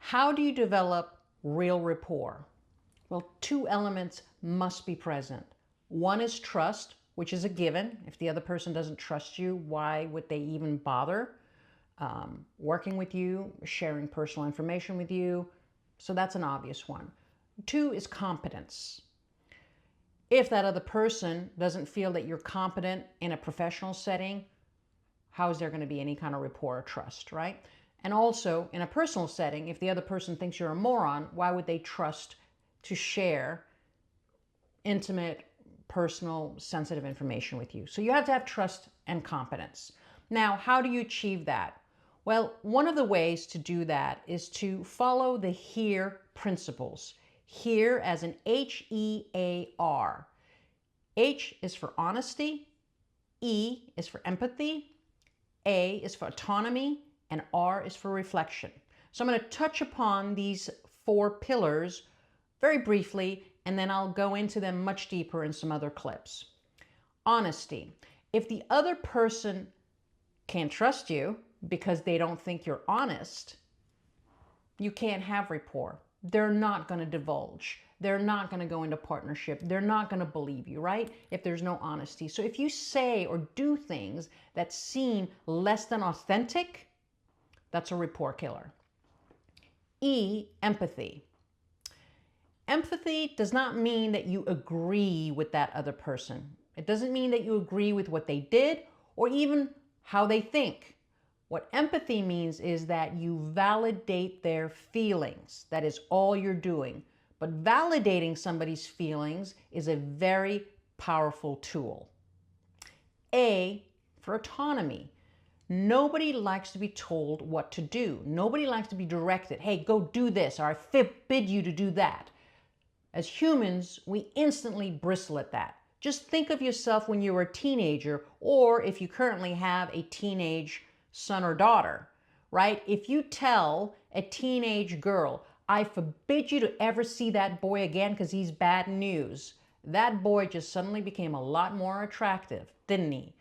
How do you develop real rapport? Well, two elements must be present. One is trust, which is a given. If the other person doesn't trust you, why would they even bother working with you, sharing personal information with you? So that's an obvious one. Two is competence. If that other person doesn't feel that you're competent in a professional setting, how is there going to be any kind of rapport or trust, right? And also, in a personal setting, if the other person thinks you're a moron, why would they trust to share intimate, personal, sensitive information with you? So you have to have trust and competence. Now, how do you achieve that? Well, one of the ways to do that is to follow the HEAR principles. HEAR as in HEAR. H is for honesty, E is for empathy, A is for autonomy, and R is for reflection. So I'm going to touch upon these four pillars very briefly, and then I'll go into them much deeper in some other clips. Honesty. If the other person can't trust you because they don't think you're honest, you can't have rapport. They're not going to divulge. They're not going to go into partnership. They're not going to believe you, right? If there's no honesty. So if you say or do things that seem less than authentic, that's a rapport killer. E, empathy. Empathy does not mean that you agree with that other person. It doesn't mean that you agree with what they did or even how they think. What empathy means is that you validate their feelings. That is all you're doing. But validating somebody's feelings is a very powerful tool. A, for autonomy. Nobody likes to be told what to do. Nobody likes to be directed. Hey, go do this, or I forbid you to do that. As humans, we instantly bristle at that. Just think of yourself when you were a teenager, or if you currently have a teenage son or daughter, right? If you tell a teenage girl, I forbid you to ever see that boy again because he's bad news, that boy just suddenly became a lot more attractive, didn't he?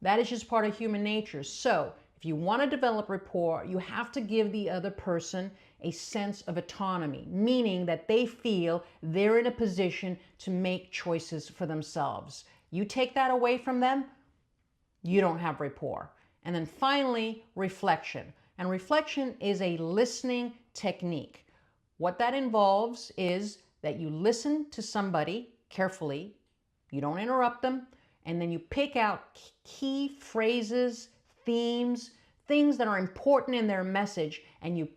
That is just part of human nature. So if you want to develop rapport, you have to give the other person a sense of autonomy, meaning that they feel they're in a position to make choices for themselves. You take that away from them, you don't have rapport. And then finally, reflection. And reflection is a listening technique. What that involves is that you listen to somebody carefully, you don't interrupt them, and then you pick out key phrases, themes, things that are important in their message, and you